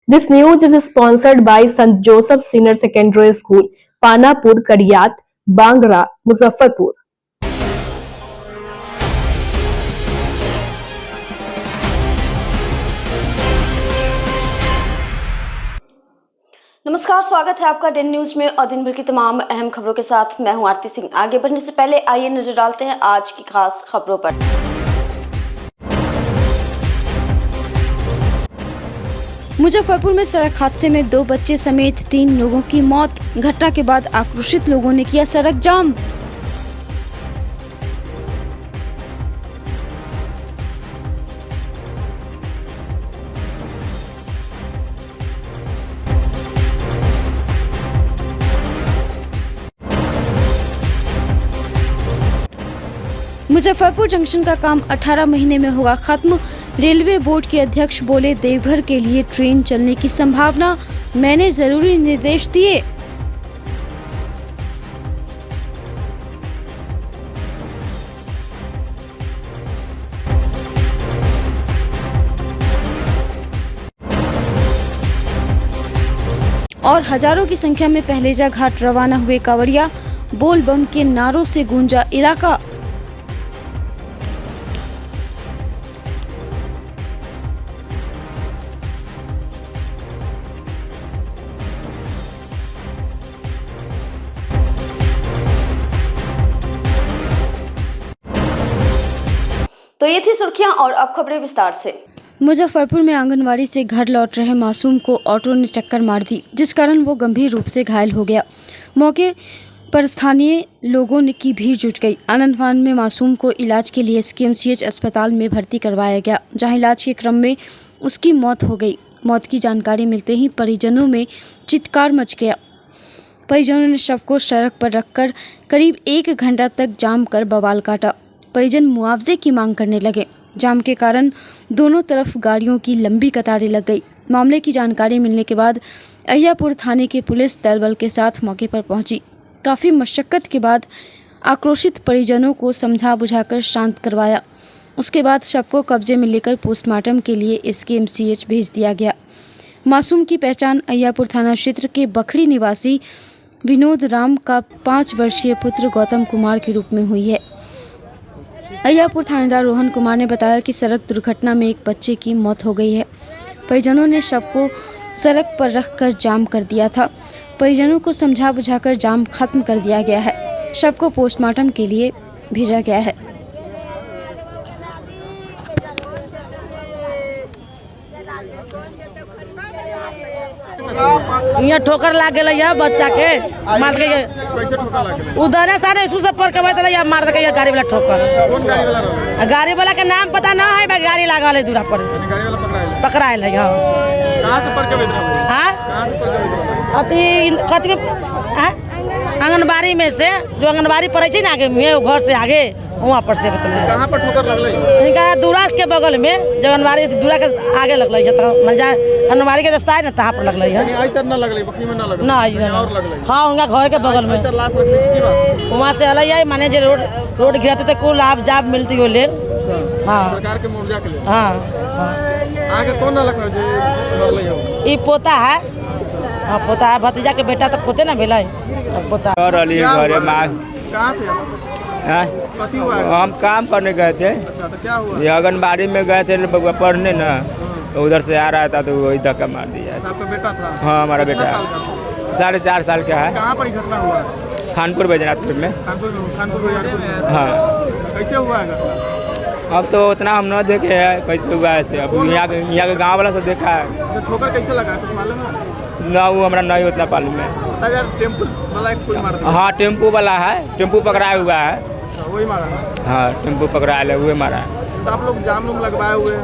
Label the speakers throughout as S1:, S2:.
S1: This news is sponsored by St. Joseph Senior Secondary School, Panapur, Kariyat, Bangra, Muzaffarpur.
S2: नमस्कार, स्वागत है आपका Dane news में और दिन भर की तमाम अहम खबरों के साथ मैं हूं आरती सिंह। आगे बढ़ने से पहले आइए नजर डालते हैं आज की खास खबरों पर। मुजफ्फरपुर में सड़क हादसे में 2 बच्चे समेत 3 लोगों की मौत। घटना के बाद आक्रोशित लोगों ने किया सड़क जाम। मुजफ्फरपुर जंक्शन का काम 18 महीने में होगा खत्म। रेलवे बोर्ड के अध्यक्ष बोले, देवघर के लिए ट्रेन चलने की संभावना, मैंने जरूरी निर्देश दिए। और हजारों की संख्या में पहलेजा घाट रवाना हुए कांवड़िया, बोल बम के नारों से गूंजा इलाका। तो ये थी सुर्खियां और अब खबरें विस्तार से। मुजफ्फरपुर में आंगनवाड़ी से घर लौट रहे मासूम को ऑटो ने टक्कर मार दी, जिस कारण वो गंभीर रूप से घायल हो गया। मौके पर स्थानीय लोगों की भीड़ जुट गई। आनंदवान में मासूम को इलाज के लिए SKMCH अस्पताल में भर्ती करवाया गया, जहां इलाज के क्रम में उसकी मौत हो गई। मौत की जानकारी मिलते ही परिजनों में चित्कार मच गया। परिजनों ने शव को सड़क पर रखकर करीब 1 घंटा तक जाम कर बवाल काटा। परिजन मुआवजे की मांग करने लगे। जाम के कारण दोनों तरफ गाड़ियों की लंबी कतारें लग गई। मामले की जानकारी मिलने के बाद अय्यापुर थाने के पुलिस दल बल के साथ मौके पर पहुंची। काफ़ी मशक्कत के बाद आक्रोशित परिजनों को समझा बुझाकर शांत करवाया। उसके बाद शव को कब्जे में लेकर पोस्टमार्टम के लिए SKMCH भेज दिया गया। मासूम की पहचान अय्यापुर थाना क्षेत्र के बखरी निवासी विनोद राम का 5 वर्षीय पुत्र गौतम कुमार के रूप में हुई है। अय्यापुर थानेदार रोहन कुमार ने बताया कि सड़क दुर्घटना में एक बच्चे की मौत हो गई है। परिजनों ने शव को सड़क पर रखकर जाम कर दिया था। परिजनों को समझा बुझाकर जाम खत्म कर दिया गया है। शव को पोस्टमार्टम के लिए भेजा गया है।
S3: यहाँ ठोकर लाग गया है बच्चा के मार के उधर सारे स्कूल से पढ़ के बैठे मार दे गाड़ी वाला ठोकर। गाड़ी वाला के नाम पता ना है, गाड़ी लागल है दूरा पर पकड़ायल है। कथी आंगनबाड़ी में से जो आंगनबाड़ी पड़े ना आगे घर से आगे वहाँ पर से
S4: कहाँ पर ठोकर लगल?
S3: इनका दूरा के बगल में जो आंगनबाड़ी दूरा के आगे लगल है, तो आंगनबाड़ी के रास्ता है ना तहाँ पर लगल है ना। हाँ, उनका घर के बगल में वहाँ से अलग है। माने जो रोड घिराते थे कुल आप जाब मिलती हो ले। हाँ,
S4: सरकार के मुआवजा के लिए।
S3: हाँ,
S4: आगे कौन
S3: ये पोता है। हाँ, पोता है, भतीजा के बेटा तो पोते ना भेल पोता।
S5: हम काम करने गए थे।
S4: अच्छा, तो क्या हुआ?
S5: ये आंगनबाड़ी में गए थे पढ़ने ना, तो उधर से आ रहा था तो वही धक्का मार दिया।
S4: आपका बेटा था?
S5: हाँ, हमारा बेटा 4.5 साल का है।
S4: कहाँ पर घटना हुआ?
S5: खानपुर बैजनाथपुर में।
S4: खानपुर
S5: हाँ।
S4: कैसे हुआ है घटना?
S5: अब तो उतना हम न देखे है कैसे हुआ है। अब यहाँ के गाँव वाला सब देखा है।
S4: ठोकर कैसे लगा कुछ मालूम है?
S5: ना, वो हमारा नहीं उतना मालूम है।
S4: टेम्पू वाला कोई मार दिया?
S5: हाँ, टेम्पू वाला है, टेम्पू पकड़ाया हुआ है।
S4: वही मारा है?
S5: हाँ, टेम्पू पकड़ा है, हुए मारा है।
S4: तो आप लोग जाम लगवाए हुए हैं?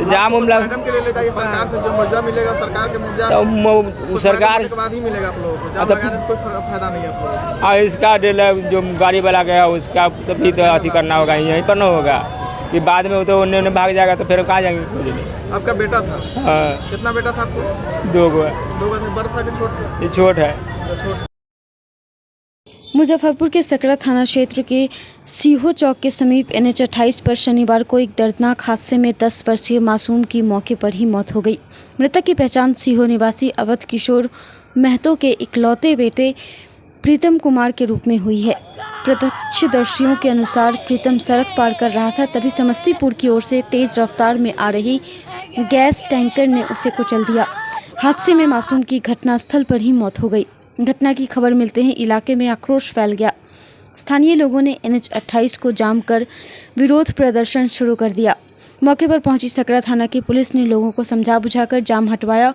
S5: जाम
S4: मैडम के लिए ले जाइए, सरकार से जो मुआवजा मिलेगा सरकार के मुआवजा
S5: तो सरकार
S4: के बाद ही मिलेगा आप लोगों को। जाम लगाने से कोई फायदा नहीं है आपको।
S5: हाँ, इसका जो गाड़ी वाला गया उसका तो भी तो अथी करना होगा, यहीं पर न होगा कि बाद में वो तो उन्हें भाग जाएगा तो फिर कहाँ जाएंगे।
S4: आपका बेटा था?
S5: हाँ।
S4: कितना बेटा था आपको?
S5: 2 गो है।
S4: 2 गो? बड़ा था कि छोट था?
S5: ये छोट है।
S4: छोट।
S2: मुजफ्फरपुर के सकरा थाना क्षेत्र के सीहो चौक के समीप NH 28 पर शनिवार को एक दर्दनाक हादसे में 10 वर्षीय मासूम की मौके पर ही मौत हो गई। मृतक की पहचान सीहो निवासी अवध किशोर महतो के इकलौते बेटे प्रीतम कुमार के रूप में हुई है। प्रत्यक्षदर्शियों के अनुसार प्रीतम सड़क पार कर रहा था, तभी समस्तीपुर की ओर से तेज रफ्तार में आ रही गैस टैंकर ने उसे कुचल दिया। हादसे में मासूम की घटनास्थल पर ही मौत हो गई। घटना की खबर मिलते ही इलाके में आक्रोश फैल गया। स्थानीय लोगों ने NH 28 को जाम कर विरोध प्रदर्शन शुरू कर दिया। मौके पर पहुंची सकरा थाना की पुलिस ने लोगों को समझा बुझाकर जाम हटवाया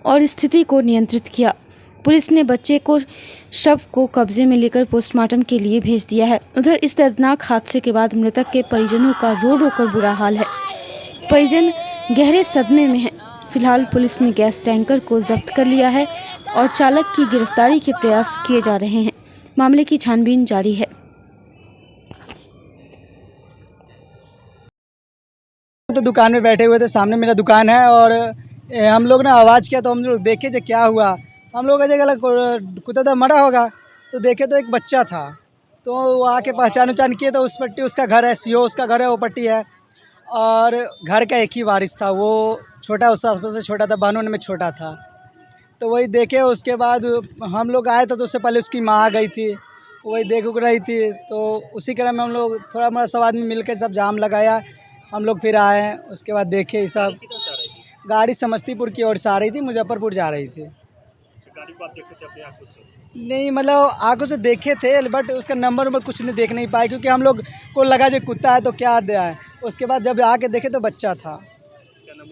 S2: और स्थिति को नियंत्रित किया। पुलिस ने बच्चे को शव को कब्जे में लेकर पोस्टमार्टम के लिए भेज दिया है। उधर इस दर्दनाक हादसे के बाद मृतक के परिजनों का रो रो कर बुरा हाल है। परिजन गहरे सदमे में हैं। फिलहाल पुलिस ने गैस टैंकर को जब्त कर लिया है और चालक की गिरफ्तारी के प्रयास किए जा रहे हैं। मामले की छानबीन जारी है।
S6: तो दुकान में बैठे हुए थे, सामने मेरा दुकान है और हम लोग ने आवाज़ किया तो हम लोग देखे थे क्या हुआ। हम लोग ऐसे कुत्ता तो मरा होगा तो देखे तो एक बच्चा था, तो वो आके पहचान किए तो उस पट्टी उसका घर है, सीओ उसका घर है, वो पट्टी है और घर का एक ही वारिस था। वो छोटा उस आसपास से छोटा था, बहनों में छोटा था। तो वही देखे, उसके बाद हम लोग आए थे तो उससे पहले उसकी माँ आ गई थी, वही देख उग रही थी। तो उसी क्रम में हम लोग थोड़ा मोड़ा सब आदमी मिल के सब जाम लगाया, हम लोग फिर आए हैं। उसके बाद देखे ये सब गाड़ी समस्तीपुर की ओर से आ रही थी, मुजफ्फरपुर जा रही थी। गाड़ी को आप देखे थे अपनी आंखों से? नहीं, मतलब आंखों से देखे थे बट उसका नंबर कुछ नहीं देख नहीं पाए, क्योंकि हम लोग को लगा जो कुत्ता है तो क्या दिया है। उसके बाद जब आके देखे तो बच्चा था।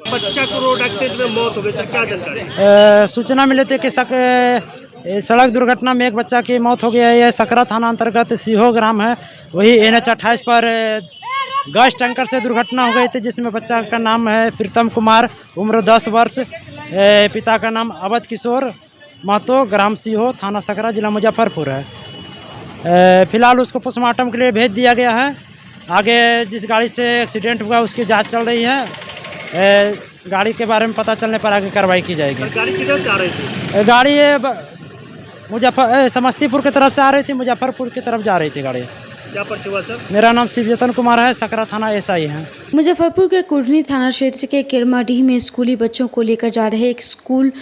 S7: बच्चा को रोड एक्सीडेंट में मौत हो गई, सर क्या जानकारी?
S8: सूचना मिले थे कि सड़क दुर्घटना में एक बच्चा की मौत हो गई है। यह सकरा थाना अंतर्गत सीहो ग्राम है। वही NH 28 पर गैस टैंकर से दुर्घटना हो गई थी, जिसमें बच्चा का नाम है प्रीतम कुमार, उम्र 10 वर्ष। पिता का नाम अवध किशोर महतो, ग्राम सीहो, थाना सकरा, जिला मुजफ्फरपुर है। फिलहाल उसको पोस्टमार्टम के लिए भेज दिया गया है। आगे जिस गाड़ी से एक्सीडेंट हुआ उसकी जांच चल रही है। गाड़ी के बारे में पता चलने पर आगे कार्रवाई की जाएगी।
S7: गाड़ी किधर से आ रही थी?
S8: गाड़ी समस्तीपुर की तरफ से आ रही थी, मुजफ्फरपुर की तरफ जा रही थी गाड़ी।
S7: क्या परिचय हुआ सर?
S8: मेरा नाम शिवजतन कुमार है, सकरा थाना SI है।
S2: मुजफ्फरपुर के कुढ़नी थाना क्षेत्र के किरमाडीह में स्कूली बच्चों को लेकर जा रहे एक स्कूल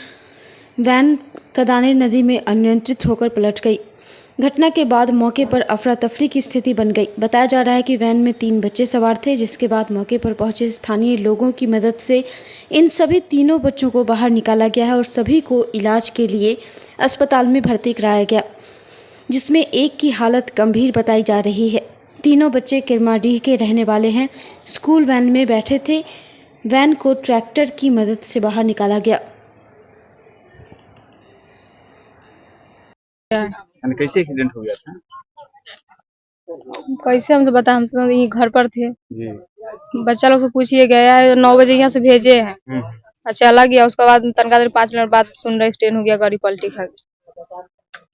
S2: वैन कदाने नदी में अनियंत्रित होकर पलट गई। घटना के बाद मौके पर अफरा तफरी की स्थिति बन गई। बताया जा रहा है कि वैन में 3 बच्चे सवार थे, जिसके बाद मौके पर पहुंचे स्थानीय लोगों की मदद से इन सभी तीनों बच्चों को बाहर निकाला गया है और सभी को इलाज के लिए अस्पताल में भर्ती कराया गया, जिसमें एक की हालत गंभीर बताई जा रही है। तीनों बच्चे किरमाडीह के रहने वाले हैं। स्कूल वैन में बैठे थे। वैन को ट्रैक्टर की मदद से बाहर निकाला गया।
S4: कैसे एक्सीडेंट हो गया था?
S9: कैसे हमसे बता, हम सब यहीं घर पर थे
S4: जी।
S9: बच्चा लोग से पूछिए, गया है 9 बजे यहाँ से भेजे हैं और चला गया। उसके बाद तनका देर 5 मिनट बाद सुन रहे स्टैंड हो गया, गाड़ी पलटी खा गई।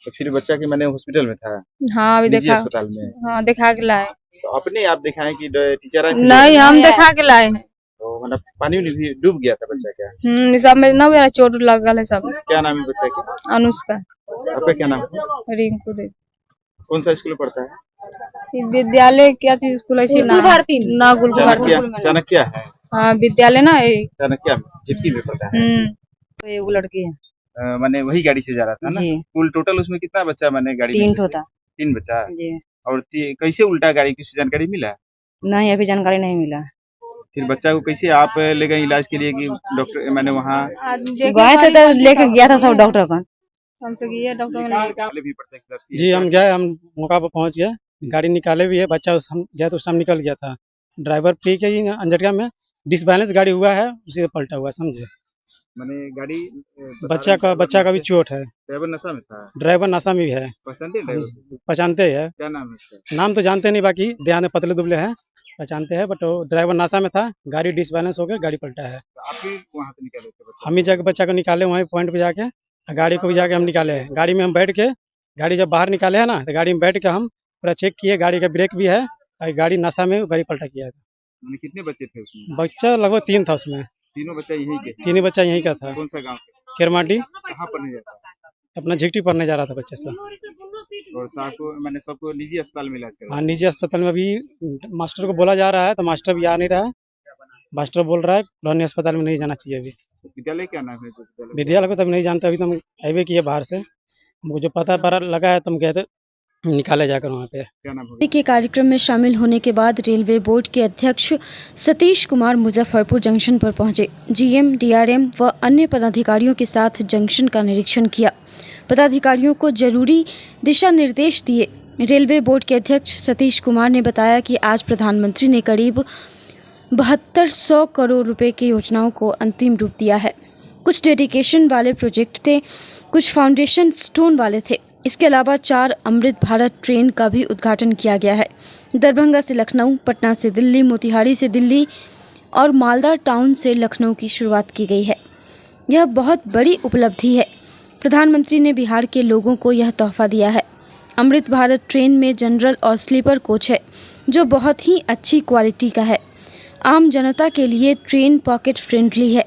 S4: तो फिर बच्चा की मैंने हॉस्पिटल में था?
S9: हाँ अभी
S4: निजी
S9: देखा,
S4: अस्पताल में?
S9: हाँ दिखा के लाए।
S4: तो अपने आप दिखाएं कि टीचर
S9: नहीं, हम दिखा के लाए हैं।
S4: तो मतलब पानी में भी डूब गया था बच्चा क्या?
S9: सब में न मेरा चोट लग गया है सब।
S4: क्या नाम है बच्चा का?
S9: अनुष्का।
S4: आपका क्या नाम है?
S9: रिंकू दे।
S4: कौन सा स्कूल पढ़ता है?
S9: विद्यालय क्या थी स्कूल ऐसी ना गुलकुल भारती।
S4: चाणक्य है?
S9: हाँ विद्यालय ना
S4: चाणक्य झिटकी में पढ़ता है।
S10: वो लड़की है,
S4: मैंने वही गाड़ी से जा रहा था ना
S10: जी।
S4: कुल टोटल उसमें कितना बच्चा मैंने गाड़ी
S10: 3 ठो था
S4: 3 बच्चा
S10: जी।
S4: और कैसे उल्टा गाड़ी, किसी जानकारी मिला?
S10: नहीं, अभी जानकारी नहीं मिला।
S4: फिर बच्चा को कैसे आप ले गए इलाज के लिए कि डॉक्टर मैंने वहाँ
S10: गए थे तो लेके गया था सब डॉक्टर का।
S9: हमसे गया डॉक्टर
S4: भी प्रत्यक्षदर्शी?
S8: जी हम गए, हम मौका पर पहुंच गए, गाड़ी निकाले भी है। बच्चा उस हम गया तो उस टाइम निकल गया था। ड्राइवर पी के ही अंजटका में डिसबैलेंस गाड़ी हुआ है, उसी से पलटा हुआ, समझे।
S4: मैंने गाड़ी
S8: बच्चा का भी चोट है।
S4: ड्राइवर नशा में था?
S8: ड्राइवर नशा में भी है। पहचानते हैं?
S4: क्या नाम है उसका?
S8: नाम तो जानते नहीं, बाकी ध्यान में पतले दुबले हैं, पहचानते हैं। बट वो ड्राइवर नशा में था, गाड़ी डिसबैलेंस होकर गाड़ी पलटा है।
S4: तो आप भी वहाँ से निकाले थे?
S8: हम ही जाके बच्चा को निकाले, वहीं पॉइंट पे जाके गाड़ी को भी जाके हम निकाले हैं। गाड़ी में हम बैठ के, गाड़ी जब बाहर निकाले है ना, तो गाड़ी में बैठ के हम पूरा चेक किए, गाड़ी का ब्रेक भी है और गाड़ी नशा में गाड़ी पलटा किया था।
S4: कितने बच्चे थे उसमें?
S8: बच्चा लगभग 3 था उसमें।
S4: तीनों बच्चा यहीं के?
S8: तीन ही बच्चा यहीं का था।
S4: कौन सा गाँव?
S8: किरमाडी।
S4: कहाँ पढ़ने जाता?
S8: अपना झिकटी पढ़ने जा रहा था बच्चा सब।
S4: और सबको मैंने सबको निजी अस्पताल में इलाज
S8: हाँ, निजी अस्पताल में अभी मास्टर को बोला जा रहा है, तो मास्टर भी आ नहीं रहा है। मास्टर बोल रहा है पुराने अस्पताल में नहीं जाना चाहिए अभी।
S4: विद्यालय क्या नाम है
S8: विद्यालय को तो हम नहीं जानते, अभी तो हम अबे किए बाहर से, हमको जो पता लगा है तो हम कहते निकाले जाकर वहाँ पे।
S4: क्या नाम है?
S2: के कार्यक्रम में शामिल होने के बाद रेलवे बोर्ड के अध्यक्ष सतीश कुमार मुजफ्फरपुर जंक्शन पर पहुंचे। जीएम, डीआरएम व अन्य पदाधिकारियों के साथ जंक्शन का निरीक्षण किया। पदाधिकारियों को जरूरी दिशा निर्देश दिए। रेलवे बोर्ड के अध्यक्ष सतीश कुमार ने बताया कि आज प्रधानमंत्री ने करीब 7200 करोड़ रुपए की योजनाओं को अंतिम रूप दिया है। कुछ डेडिकेशन वाले प्रोजेक्ट थे, कुछ फाउंडेशन स्टोन वाले थे। इसके अलावा 4 अमृत भारत ट्रेन का भी उद्घाटन किया गया है। दरभंगा से लखनऊ, पटना से दिल्ली, मोतिहारी से दिल्ली और मालदा टाउन से लखनऊ की शुरुआत की गई है। यह बहुत बड़ी उपलब्धि है। प्रधानमंत्री ने बिहार के लोगों को यह तोहफा दिया है। अमृत भारत ट्रेन में जनरल और स्लीपर कोच है, जो बहुत ही अच्छी क्वालिटी का है। आम जनता के लिए ट्रेन पॉकेट फ्रेंडली है।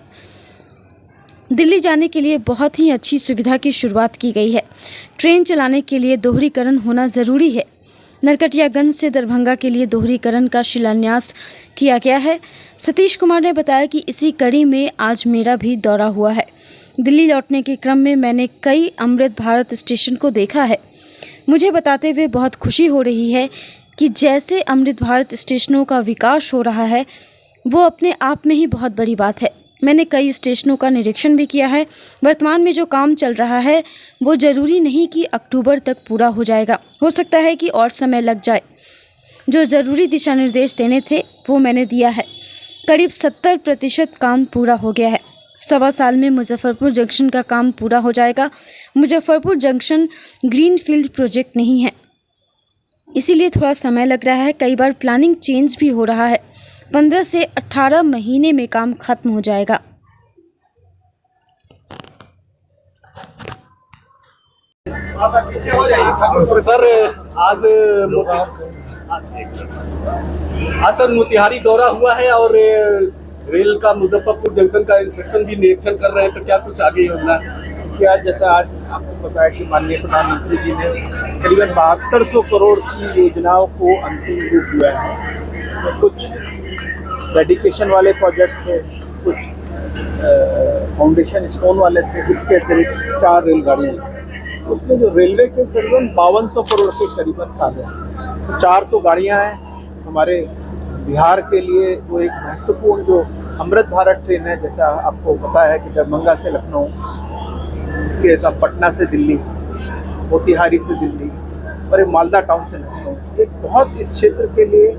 S2: दिल्ली जाने के लिए बहुत ही अच्छी सुविधा की शुरुआत की गई है। ट्रेन चलाने के लिए दोहरीकरण होना ज़रूरी है। नरकटियागंज से दरभंगा के लिए दोहरीकरण का शिलान्यास किया गया है। सतीश कुमार ने बताया कि इसी कड़ी में आज मेरा भी दौरा हुआ है। दिल्ली लौटने के क्रम में मैंने कई अमृत भारत स्टेशन को देखा है। मुझे बताते हुए बहुत खुशी हो रही है कि जैसे अमृत भारत स्टेशनों का विकास हो रहा है, वो अपने आप में ही बहुत बड़ी बात है। मैंने कई स्टेशनों का निरीक्षण भी किया है। वर्तमान में जो काम चल रहा है वो ज़रूरी नहीं कि अक्टूबर तक पूरा हो जाएगा, हो सकता है कि और समय लग जाए। जो ज़रूरी दिशा निर्देश देने थे वो मैंने दिया है। करीब 70% काम पूरा हो गया है। 1.25 साल में मुजफ्फरपुर जंक्शन का काम पूरा हो जाएगा। मुजफ्फरपुर जंक्शन ग्रीनफील्ड प्रोजेक्ट नहीं है, इसीलिए थोड़ा समय लग रहा है। कई बार प्लानिंग चेंज भी हो रहा है। 15 से 18 महीने में काम खत्म हो जाएगा।
S11: सर आज सर मोतिहारी दौरा हुआ है और रेल का मुजफ्फरपुर जंक्शन का इंस्पेक्शन भी निरीक्षण कर रहे हैं, तो क्या कुछ आगे योजना है?
S12: क्या जैसा आज आपको पता है कि माननीय प्रधानमंत्री जी ने करीबन 7200 करोड़ की योजनाओं को अंतिम रूप दिया है। तो कुछ डेडिकेशन वाले प्रोजेक्ट थे, कुछ फाउंडेशन स्टोन वाले थे। इसके अतिरिक्त 4 रेलगाड़ियाँ, उसमें जो रेलवे के करीबन 5200 करोड़ के करीबन कार्य हैं। तो 4 तो गाड़ियाँ हैं हमारे बिहार के लिए। वो एक महत्वपूर्ण जो अमृत भारत ट्रेन है, जैसा आपको पता है कि दरभंगा से लखनऊ, उसके साथ पटना से दिल्ली, मोतिहारी से दिल्ली और एक मालदा टाउन से लखनऊ, एक बहुत इस क्षेत्र के लिए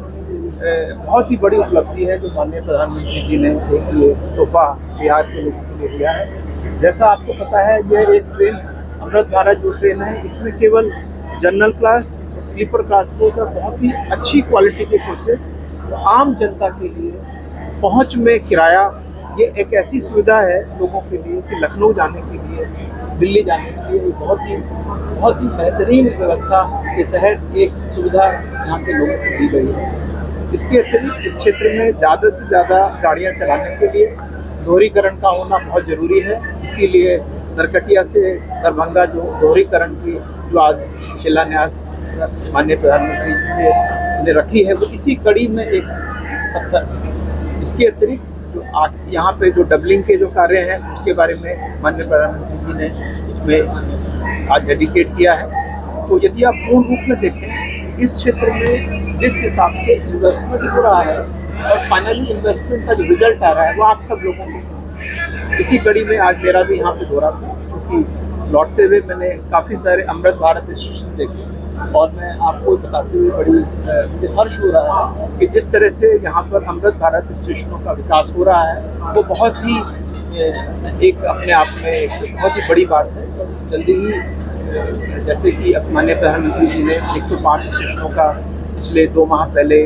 S12: बहुत ही बड़ी उपलब्धि है जो माननीय प्रधानमंत्री जी ने एक ये तोहफा बिहार के लोगों के लिए दिया है। जैसा आपको पता है, यह एक ट्रेन अमृत भारत जो ट्रेन है, इसमें केवल general class, sleeper class coach और बहुत ही अच्छी क्वालिटी के कोचेस आम जनता के लिए पहुंच में किराया, ये एक ऐसी सुविधा है लोगों के लिए कि लखनऊ जाने के लिए, दिल्ली जाने के लिए बहुत ही बेहतरीन व्यवस्था के तहत एक सुविधा यहाँ के लोगों को दी गई है। इसके अतिरिक्त इस क्षेत्र में ज़्यादा से ज़्यादा गाड़ियाँ चलाने के लिए दोहरीकरण का होना बहुत ज़रूरी है। इसीलिए नरकटिया से दरभंगा जो दोहरीकरण की जो आज शिलान्यास माननीय प्रधानमंत्री जी ने रखी है, वो इसी कड़ी में एक पत्थर। इसके अतिरिक्त जो यहाँ पे जो डबलिंग के जो कार्य हैं उसके बारे में माननीय प्रधानमंत्री जी ने उसमें आज डेडिकेट किया है। तो यदि आप पूर्ण रूप में देखें, इस क्षेत्र में जिस हिसाब से इन्वेस्टमेंट हो रहा है और फाइनली इन्वेस्टमेंट का जो रिजल्ट आ रहा है वो आप सब लोगों के साथ, इसी कड़ी में आज मेरा भी यहाँ पे दौरा था, क्योंकि लौटते हुए मैंने काफ़ी सारे अमृत भारत स्टेशन देखे और मैं आपको बताते हुए बड़ी मुझे हर्ष हो रहा है कि जिस तरह से यहाँ पर अमृत भारत स्टेशनों का विकास हो रहा है वो बहुत ही एक अपने आप में एक बहुत ही बड़ी बात है। जल्दी ही जैसे कि माननीय प्रधानमंत्री जी ने 105 स्टेशनों का पिछले 2 माह पहले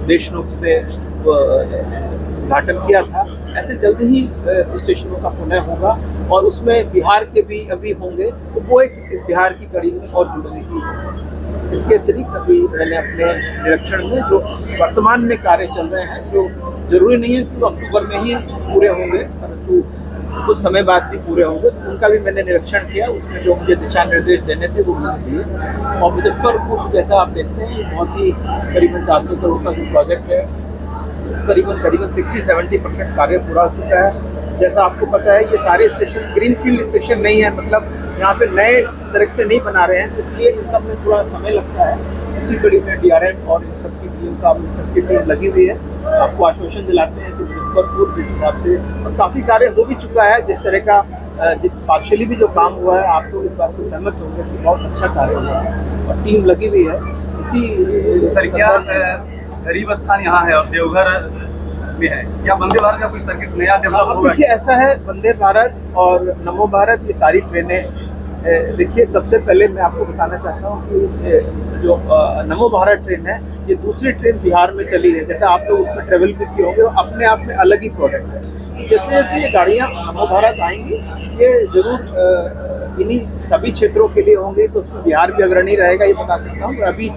S12: देशमुख में उद्घाटन किया था, ऐसे जल्द ही स्टेशनों का पुनः होगा और उसमें बिहार के भी अभी होंगे, तो वो एक बिहार की कड़ी में और जुड़ने की। इसके अतिरिक्त अभी मैंने अपने निरीक्षण में जो वर्तमान में कार्य चल रहे हैं, जो जरूरी नहीं है कि वो अक्टूबर में ही पूरे होंगे, परंतु कुछ समय बाद भी पूरे होंगे। तो उनका भी मैंने निरीक्षण किया, उसमें जो मुझे दिशा निर्देश देने थे वो मुझे दिए। और मुजफ्फरपुर जैसा आप देखते हैं, ये बहुत ही करीबन 400 करोड़ का जो प्रोजेक्ट है, करीबन 60-70% कार्य पूरा हो चुका है। जैसा आपको पता है, ये सारे स्टेशन ग्रीनफील्ड स्टेशन नहीं है, मतलब यहाँ पे नए तरह से नहीं बना रहे हैं, इसलिए इन सब में थोड़ा समय लगता है। उसी कड़ी में DRM और इन सबकी टीम साहब, इन सबकी टीम लगी हुई है। आपको आश्वासन दिलाते हैं कि मुजफ्फरपुर जिस हिसाब से और काफ़ी कार्य हो भी चुका है, जिस तरह का जिस पार्शली भी जो काम हुआ है, आप तो इस बात से सहमत होंगे कि बहुत अच्छा कार्य हुआ है और टीम लगी हुई है। इसी
S11: सर क्या गरीब स्थान यहाँ है और देवघर में है, क्या वंदे भारत का कोई सर्किट नया डेवलप होगा?
S12: देखिए, ऐसा है, वंदे भारत और नमो भारत ये सारी ट्रेनें, देखिए सबसे पहले मैं आपको बताना चाहता हूँ कि जो नमो भारत ट्रेन है, ये दूसरी ट्रेन बिहार में चली है। जैसे आप लोग उसमें ट्रेवल भी किए होंगे, अपने आप में अलग ही प्रोडक्ट है। जैसे जैसे ये गाड़ियाँ नमो भारत आएंगी, ये जरूर इन्हीं सभी क्षेत्रों के लिए होंगे, तो उसमें बिहार भी अग्रणी रहेगा, ये बता सकता हूँ अभी।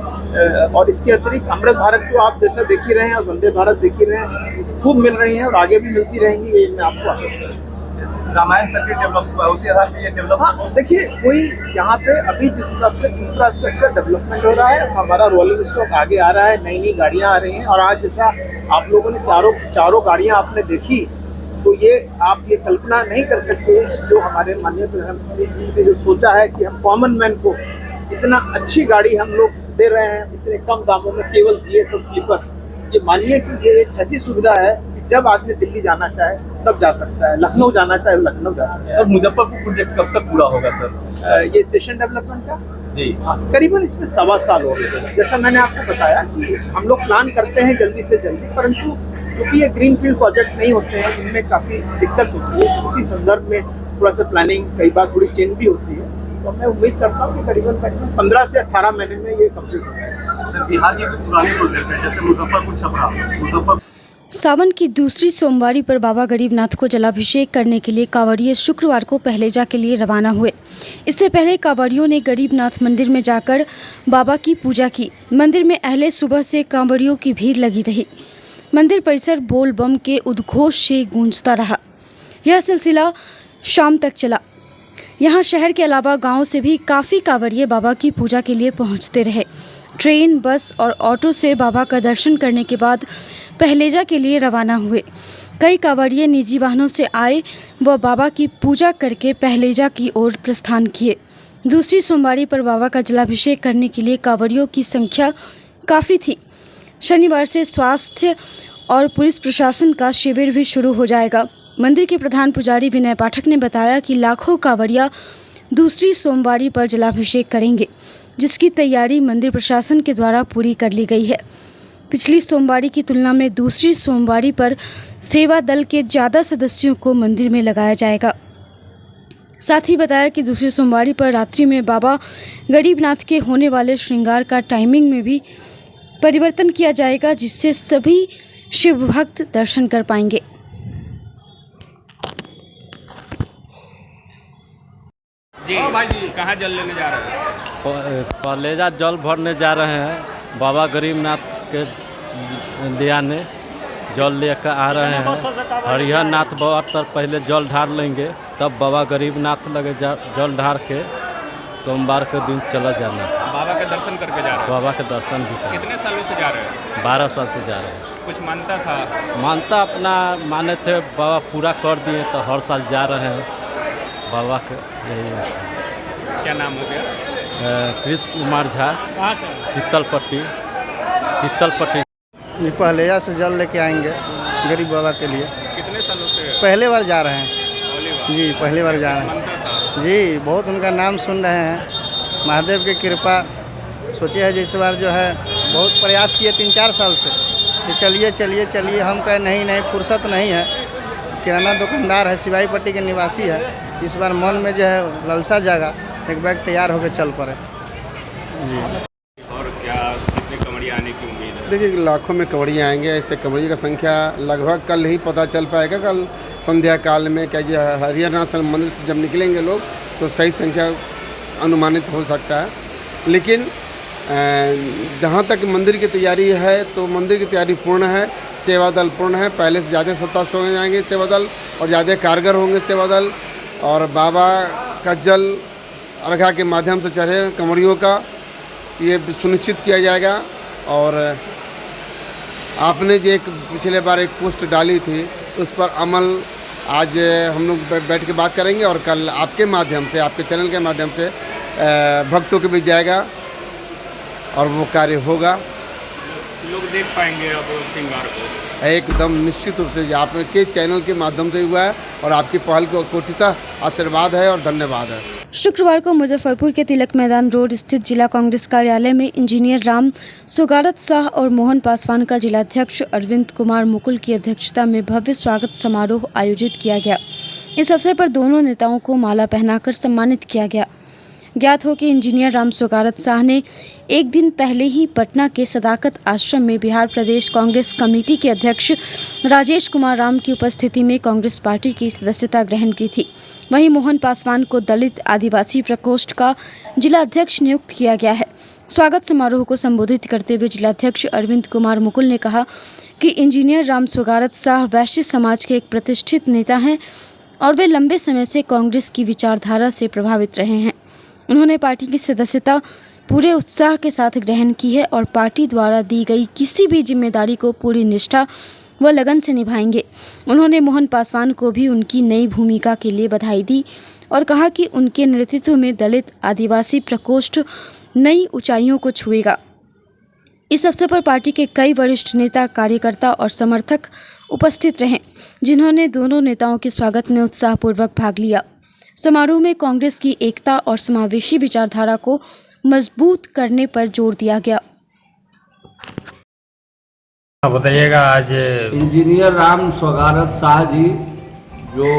S12: और इसके अतिरिक्त अमृत भारत तो आप जैसा देख ही रहे हैं और वंदे भारत देख ही रहे हैं, खूब मिल रही हैं और आगे भी मिलती रहेंगी, ये मैं आपको आश्वस्त।
S11: रामायण सर्किट डेवलप हुआ है, उसी आधार पे ये डेवलप।
S12: हाँ, देखिए कोई यहाँ पे अभी जिस हिसाब से इंफ्रास्ट्रक्चर डेवलपमेंट हो रहा है, हमारा रोलिंग स्टॉक आगे आ रहा है, नई नई गाड़ियाँ आ रही हैं। और आज जैसा आप लोगों ने चारों गाड़ियाँ आपने देखी, तो ये आप ये कल्पना नहीं कर सकते जो हमारे माननीय प्रधानमंत्री जी ने जो सोचा है कि हम कॉमन मैन को इतना अच्छी गाड़ी हम लोग दे रहे हैं इतने कम दामों में, केवल GS और स्लीपर। ये मानिए कि ये एक ऐसी सुविधा है कि जब आदमी दिल्ली जाना चाहे तब जा सकता है, लखनऊ जाना चाहे लखनऊ जा सकता है।
S11: सर मुजफ्फरपुर प्रोजेक्ट कब तक पूरा होगा सर?
S12: ये स्टेशन डेवलपमेंट का
S11: जी
S12: करीबन इसमें 1.25 साल हो गए। जैसा मैंने आपको बताया कि हम लोग प्लान करते हैं जल्दी से जल्दी, परंतु क्योंकि ये ग्रीनफील्ड प्रोजेक्ट नहीं होते हैं, इनमें काफ़ी दिक्कत होती है। उसी संदर्भ में थोड़ा सा प्लानिंग कई बार थोड़ी चेंज भी होती है। तो मैं उम्मीद करता हूँ कि करीबन 15 से 18 महीने में ये कंप्लीट हो जाएगा।
S11: सर बिहार के कुछ पुराने प्रोजेक्ट हैं, जैसे मुजफ्फरपुर छपरा, मुजफ्फरपुर।
S2: सावन की दूसरी सोमवारी पर बाबा गरीबनाथ को जलाभिषेक करने के लिए कांवड़िए शुक्रवार को पहलेजा के लिए रवाना हुए। इससे पहले कांवड़ियों ने गरीबनाथ मंदिर में जाकर बाबा की पूजा की। मंदिर में अहले सुबह से कांवड़ियों की भीड़ लगी रही। मंदिर परिसर बोल बम के उद्घोष से गूंजता रहा। यह सिलसिला शाम तक चला। यहाँ शहर के अलावा गांव से भी काफ़ी कांवड़िए बाबा की पूजा के लिए पहुँचते रहे। ट्रेन, बस और ऑटो से बाबा का दर्शन करने के बाद पहलेजा के लिए रवाना हुए। कई कांवड़िए निजी वाहनों से आए व बाबा की पूजा करके पहलेजा की ओर प्रस्थान किए। दूसरी सोमवारी पर बाबा का जलाभिषेक करने के लिए कांवड़ियों की संख्या काफ़ी थी। शनिवार से स्वास्थ्य और पुलिस प्रशासन का शिविर भी शुरू हो जाएगा। मंदिर के प्रधान पुजारी विनय पाठक ने बताया कि लाखों कांवड़िया दूसरी सोमवारी पर जलाभिषेक करेंगे, जिसकी तैयारी मंदिर प्रशासन के द्वारा पूरी कर ली गई है। पिछली सोमवारी की तुलना में दूसरी सोमवारी पर सेवा दल के ज़्यादा सदस्यों को मंदिर में लगाया जाएगा। साथ ही बताया कि दूसरी सोमवारी पर रात्रि में बाबा गरीबनाथ के होने वाले श्रृंगार का टाइमिंग में भी परिवर्तन किया जाएगा, जिससे सभी शिव भक्त दर्शन कर पाएंगे।
S5: जी भाई जी, कहाँ जल लेने जा रहे हैं?
S8: पहलेजा जल भरने जा रहे हैं। बाबा गरीबनाथ के लियाने जल लेकर आ रहे हैं। हरिहर नाथ बाबा तर पहले जल ढार लेंगे, तब बाबा गरीबनाथ लगे जल ढार के सोमवार के दिन चला जाना।
S5: बाबा के दर्शन करके जा रहे हैं?
S8: बाबा के दर्शन भी।
S5: कितने सालों से जा रहे हैं?
S8: 12 साल से जा रहे हैं।
S5: कुछ मानता था?
S8: मानता अपना माने थे, बाबा पूरा कर दिए, तो हर साल जा रहे हैं बाबा के। यही है।
S5: क्या नाम हो गया?
S8: कृष्ण कुमार झा, शीतलपट्टी।
S6: ये पहलेजा से जल लेके आएंगे गरीब बाबा के लिए।
S5: कितने सालों से?
S6: पहले बार जा रहे हैं जी, पहली बार जा रहे हैं जी। बहुत उनका नाम सुन रहे हैं, महादेव की कृपा। सोचे है जिस बार जो है बहुत प्रयास किए 3-4 साल से कि चलिए चलिए चलिए। हम कहे नहीं फुर्सत नहीं है। किराना दुकानदार है, सिवाई पट्टी के निवासी है। इस बार मन में जो है ललसा जागा, एक बैग तैयार होकर चल पड़े जी।
S5: और क्या कितने कमरिया आने की उम्मीद है?
S13: देखिए लाखों में कवड़ियाँ आएंगे। ऐसे कवड़ियों का संख्या लगभग कल ही पता चल पाएगा। कल संध्या काल में क्या हरिहरनाथ मंदिर से जब निकलेंगे लोग तो सही संख्या अनुमानित हो सकता है। लेकिन जहाँ तक मंदिर की तैयारी है तो मंदिर की तैयारी पूर्ण है, सेवा दल पूर्ण है। पहले से ज़्यादा सत्ता हो जाएंगे सेवा दल और ज़्यादा कारगर होंगे सेवा दल। और बाबा का जल अर्घा के माध्यम से चढ़े कमरियों का ये सुनिश्चित किया जाएगा। और आपने जो एक पिछले बार एक पोस्ट डाली थी उस पर अमल आज हम लोग बैठ के बात करेंगे और कल आपके माध्यम से, आपके चैनल के माध्यम से भक्तों के बीच जाएगा और वो कार्य होगा।
S5: लोग देख पाएंगे अब श्रृंगार को
S13: एकदम निश्चित रूप से आपके चैनल के माध्यम से हुआ है और आपकी पहल को कोटितः आशीर्वाद है और धन्यवाद है।
S2: शुक्रवार को मुजफ्फरपुर के तिलक मैदान रोड स्थित जिला कांग्रेस कार्यालय में इंजीनियर राम सुगारत शाह और मोहन पासवान का जिलाध्यक्ष अरविंद कुमार मुकुल की अध्यक्षता में भव्य स्वागत समारोह आयोजित किया गया। इस अवसर पर दोनों नेताओं को माला पहनाकर सम्मानित किया गया। ज्ञात हो कि इंजीनियर राम सुगारत शाह ने एक दिन पहले ही पटना के सदाकत आश्रम में बिहार प्रदेश कांग्रेस कमेटी के अध्यक्ष राजेश कुमार राम की उपस्थिति में कांग्रेस पार्टी की सदस्यता ग्रहण की थी। वहीं मोहन पासवान को दलित आदिवासी प्रकोष्ठ का जिला अध्यक्ष नियुक्त किया गया है। स्वागत समारोह को संबोधित करते हुए जिलाध्यक्ष अरविंद कुमार मुकुल ने कहा कि इंजीनियर राम सुगारत शाह वैश्य समाज के एक प्रतिष्ठित नेता हैं और वे लंबे समय से कांग्रेस की विचारधारा से प्रभावित रहे हैं। उन्होंने पार्टी की सदस्यता पूरे उत्साह के साथ ग्रहण की है और पार्टी द्वारा दी गई किसी भी जिम्मेदारी को पूरी निष्ठा व लगन से निभाएंगे। उन्होंने मोहन पासवान को भी उनकी नई भूमिका के लिए बधाई दी और कहा कि उनके नेतृत्व में दलित आदिवासी प्रकोष्ठ नई ऊंचाइयों को छुएगा। इस अवसर पर पार्टी के कई वरिष्ठ नेता, कार्यकर्ता और समर्थक उपस्थित रहे, जिन्होंने दोनों नेताओं के स्वागत में उत्साहपूर्वक भाग लिया। समारोह में कांग्रेस की एकता और समावेशी विचारधारा को मजबूत करने पर जोर दिया गया।
S5: बताइएगा, आज
S11: इंजीनियर राम सुगारत शाह जी जो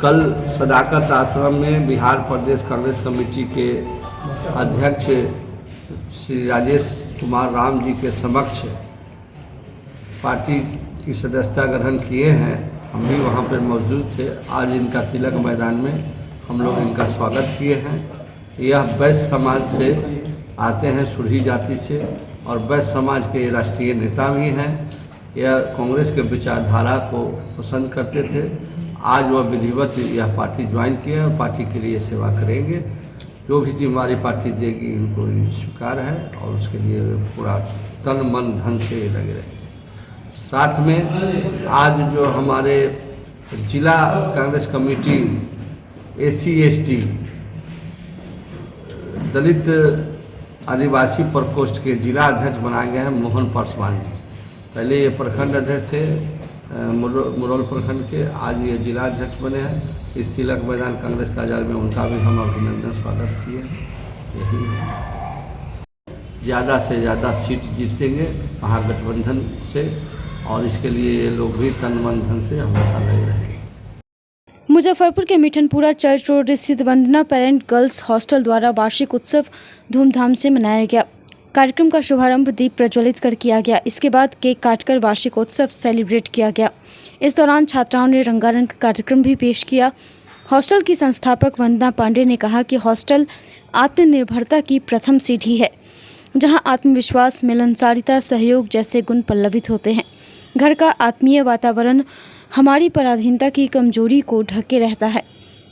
S11: कल सदाकत आश्रम में बिहार प्रदेश कांग्रेस कमेटी के अध्यक्ष श्री राजेश कुमार राम जी के समक्ष पार्टी की सदस्यता ग्रहण किए हैं, हम भी वहाँ पर मौजूद थे। आज इनका तिलक मैदान में हम लोग इनका स्वागत किए हैं। यह वैश्य समाज से आते हैं, सुरही जाति से, और वैश्य समाज के राष्ट्रीय नेता भी हैं। यह कांग्रेस के विचारधारा को पसंद करते थे। आज वह विधिवत यह पार्टी ज्वाइन किए और पार्टी के लिए सेवा करेंगे। जो भी जिम्मेदारी पार्टी देगी इनको स्वीकार है और उसके लिए पूरा तन मन धन से लगे रहे। साथ में आज जो हमारे जिला कांग्रेस कमेटी SC/ST दलित आदिवासी प्रकोष्ठ के जिला अध्यक्ष बनाए गए हैं मोहन पासवान जी। पहले ये प्रखंड अध्यक्ष थे मुरौल प्रखंड के, आज ये जिला अध्यक्ष बने हैं। इस तिलक मैदान कांग्रेस कार्यालय में उनका भी हम अभिनंदन स्वागत किए। यही ज़्यादा से ज़्यादा सीट जीतेंगे महागठबंधन से और इसके लिए ये लोग भी तन मन धन से हमेशा लगे रहेंगे।
S2: मुजफ्फरपुर के मिठनपुरा चर्च रोड स्थित वंदना पेरेंट गर्ल्स हॉस्टल द्वारा वार्षिक उत्सव धूमधाम से मनाया गया। कार्यक्रम का शुभारंभ दीप प्रज्वलित कर किया गया। इसके बाद केक काटकर वार्षिक उत्सव सेलिब्रेट किया गया। इस दौरान छात्राओं ने रंगारंग कार्यक्रम भी पेश किया। हॉस्टल की संस्थापक वंदना पांडे ने कहा कि हॉस्टल आत्मनिर्भरता की प्रथम सीढ़ी है, जहां आत्मविश्वास, मिलनसारिता, सहयोग जैसे गुण पल्लवित होते हैं। घर का आत्मीय वातावरण हमारी पराधीनता की कमजोरी को ढके रहता है,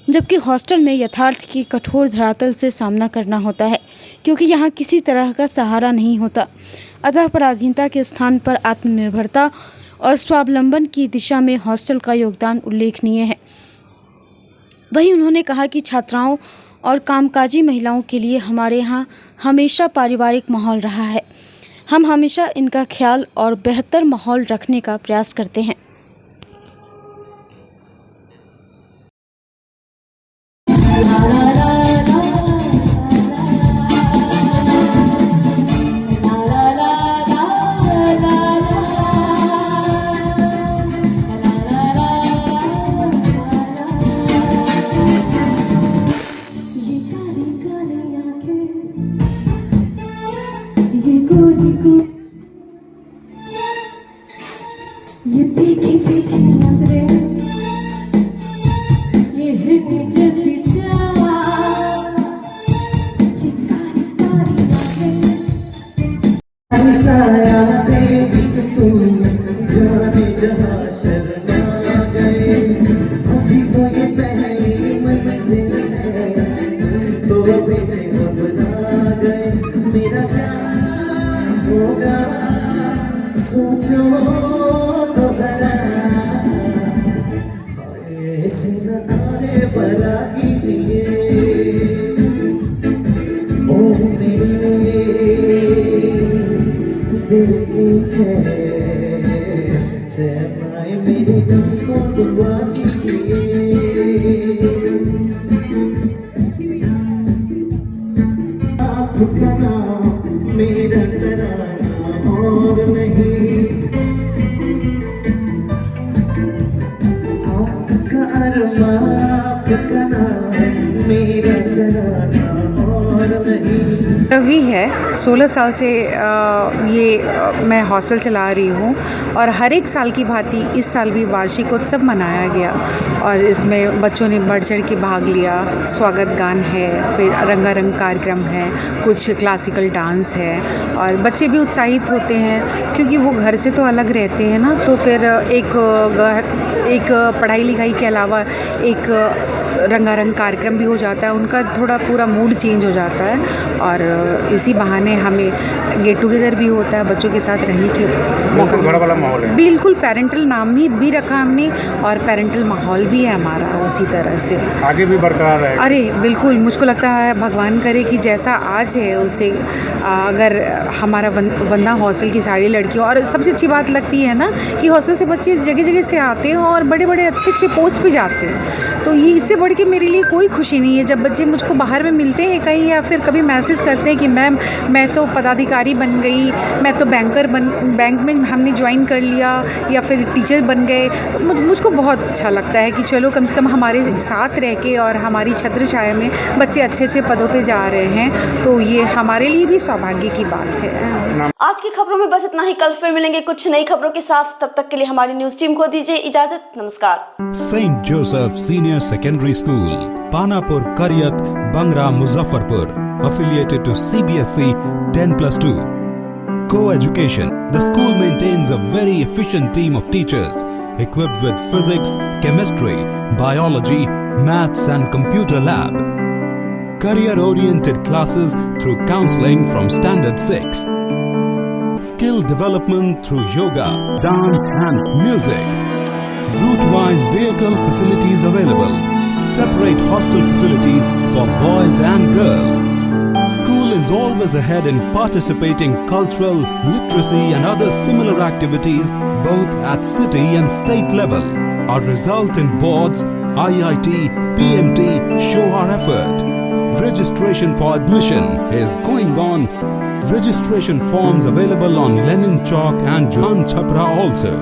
S2: जबकि हॉस्टल में यथार्थ की कठोर धरातल से सामना करना होता है, क्योंकि यहाँ किसी तरह का सहारा नहीं होता। अतः पराधीनता के स्थान पर आत्मनिर्भरता और स्वावलंबन की दिशा में हॉस्टल का योगदान उल्लेखनीय है। वहीं उन्होंने कहा कि छात्राओं और कामकाजी महिलाओं के लिए हमारे यहाँ हमेशा पारिवारिक माहौल रहा है। हम हमेशा इनका ख्याल और बेहतर माहौल रखने का प्रयास करते हैं।
S14: ये तीखी तीखी नजरें, ये हिट जैसी चाल, चिकारी कारी आंखें, साया तेरी तुम जाने जहां शर्मा गए। परा कीजिए ओ मेरे दिल की चैनाए मेरे दिल को दुआ कीजिए आपका नाम मेरा तराना और नहीं आपका अरमा आपका नाम मेरा तराना और नहीं।
S15: रवि है, 16 साल से मैं हॉस्टल चला रही हूँ और हर एक साल की भांति इस साल भी वार्षिकोत्सव मनाया गया और इसमें बच्चों ने बढ़ चढ़ के भाग लिया। स्वागत गान है, फिर रंगारंग कार्यक्रम है, कुछ क्लासिकल डांस है और बच्चे भी उत्साहित होते हैं क्योंकि वो घर से तो अलग रहते हैं ना, तो फिर एक पढ़ाई लिखाई के अलावा एक रंगारंग कार्यक्रम भी हो जाता है, उनका थोड़ा पूरा मूड चेंज हो जाता है और इसी बहाने हमें गेट टुगेदर भी होता है, बच्चों के साथ रहने के मौका।
S16: घर वाला माहौल है,
S15: बिल्कुल पेरेंटल नाम भी रखा हमने और पेरेंटल माहौल भी है हमारा उसी तरह से
S16: आगे भी बरकरार है।
S15: अरे बिल्कुल, मुझको लगता है भगवान करे कि जैसा आज है उसे अगर हमारा वंदना हॉस्टल की सारी लड़कियों, और सबसे अच्छी बात लगती है ना कि हॉस्टल से बच्चे जगह जगह से आते हैं और बड़े बड़े अच्छे पोस्ट पे जाते हैं, तो ये इससे बढ़ के मेरे लिए कोई खुशी नहीं है जब बच्चे मुझको बाहर में मिलते हैं कहीं या फिर कभी मैसेज करते हैं कि मैम मैं तो पदाधिकारी बन गई, मैं तो बैंक में हमने ज्वाइन कर लिया या फिर टीचर बन गए, तो मुझको बहुत अच्छा लगता है कि चलो कम से कम हमारे साथ रह के और हमारी छत्र छाया में बच्चे अच्छे पदों पे जा रहे हैं, तो ये हमारे लिए भी सौभाग्य की बात है।
S2: आज की खबरों में बस इतना ही, कल फिर मिलेंगे कुछ नई खबरों के साथ, तब तक के लिए हमारी न्यूज टीम को दीजिए इजाजत। नमस्कार।
S17: Saint Joseph senior secondary school, Panapur, Kariyat, Bangra, Muzaffarpur, affiliated to CBSE 10+2. Co-education. The school maintains a very efficient team of teachers equipped with physics, chemistry, biology, maths and computer lab. Career-oriented classes through counseling from Standard 6. Skill development through yoga, dance and music. Route-wise vehicle facilities available. Separate hostel facilities for boys and girls. School is always ahead in participating cultural, literacy and other similar activities both at city and state level. Our result in boards, IIT, PMT show our effort. Registration for admission is going on. Registration forms available on Lenin Chowk and Jan Chhapra also.